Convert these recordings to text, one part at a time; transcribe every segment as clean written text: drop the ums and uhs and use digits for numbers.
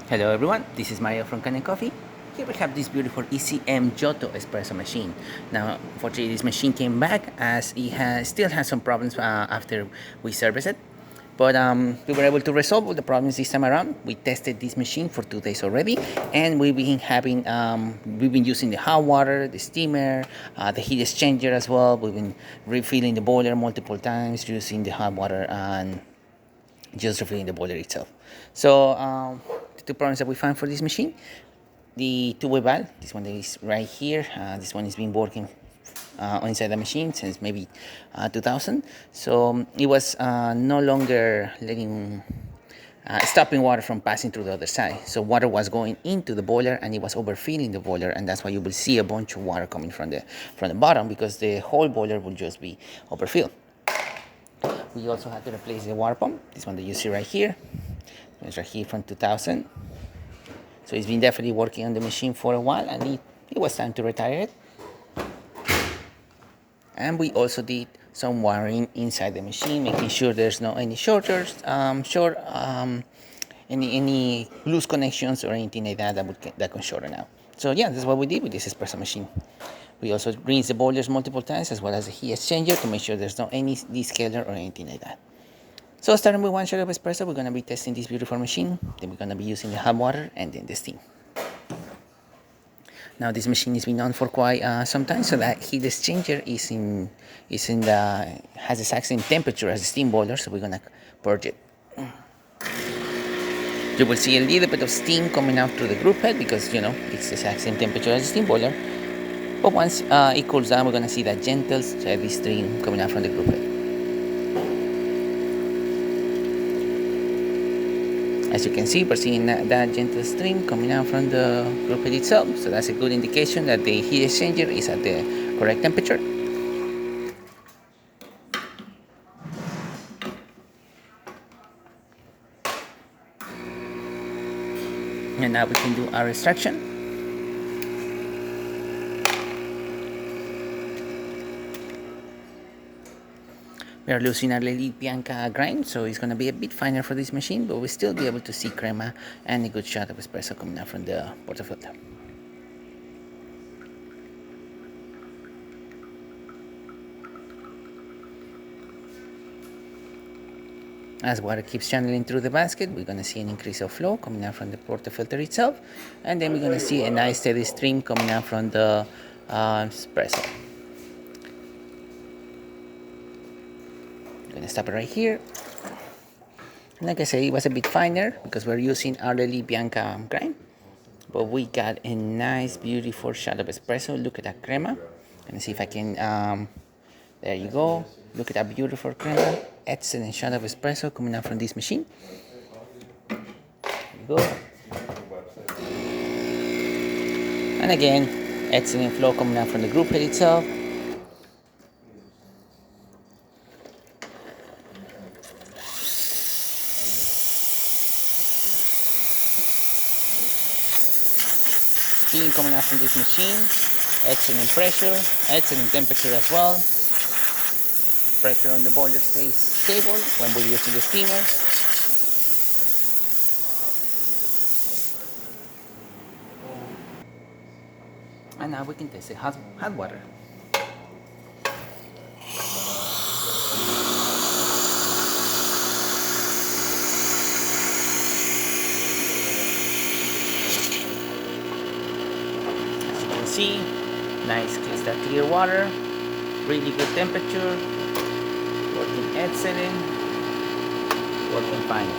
Hello everyone, this is Mario from Kanen Coffee. Here we have this beautiful ECM Giotto espresso machine. Now, unfortunately, this machine came back as still has some problems after we serviced it. But we were able to resolve all the problems this time around. We tested this machine for 2 days already, and we've been using the hot water, the steamer, the heat exchanger as well. We've been refilling the boiler multiple times using the hot water and just refilling the boiler itself. So the two problems that we found for this machine: the two-way valve, this one that is right here, this one has been working inside the machine since maybe 2000. So it was no longer stopping water from passing through the other side. So water was going into the boiler and it was overfilling the boiler, and that's why you will see a bunch of water coming from the bottom, because the whole boiler will just be overfilled. We also had to replace the water pump, this one that you see right here. It's right here from 2000. So it's been definitely working on the machine for a while, and it was time to retire it. And we also did some wiring inside the machine, making sure there's no any any loose connections or anything like that can shorten out. So yeah, this is what we did with this espresso machine. We also rinsed the boilers multiple times, as well as the heat exchanger, to make sure there's no any descaler or anything like that. So starting with 1 shot of espresso, we're going to be testing this beautiful machine. Then we're going to be using the hot water and then the steam. Now this machine has been on for quite some time, so that heat exchanger has the exact same temperature as the steam boiler. So we're going to purge it. You will see a little bit of steam coming out through the group head, because it's the exact same temperature as the steam boiler. But once it cools down, we're going to see that gentle steady stream coming out from the group head. As you can see, we're seeing that gentle stream coming out from the group head itself. So that's a good indication that the heat exchanger is at the correct temperature. And now we can do our extraction. We are losing our Elite Bianca grind, so it's going to be a bit finer for this machine, but we'll still be able to see crema and a good shot of espresso coming out from the portafilter. As water keeps channeling through the basket, we're going to see an increase of flow coming out from the portafilter itself, and then we're going to see a nice steady stream coming out from the espresso. Gonna stop it right here. Like I said, it was a bit finer because we're using our Lily Bianca grind, but we got a nice beautiful shot of espresso. Look at that crema. Gonna see if I can there you go. Look at that beautiful crema. Excellent shot of espresso coming out from this machine. There you go. And again, excellent flow coming out from the group head itself. Steam coming out from this machine, excellent pressure, excellent temperature as well. Pressure on the boiler stays stable when we're using the steamer. And now we can test the hot water. See, nice crystal clear water, really good temperature, working excellent, working fine.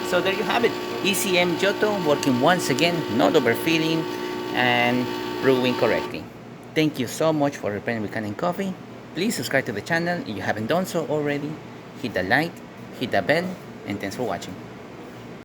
So there you have it, ECM Giotto working once again, not overfilling and brewing correctly. Thank you so much for repairing with Kanen Coffee. Please subscribe to the channel if you haven't done so already. Hit the like, hit the bell, and thanks for watching.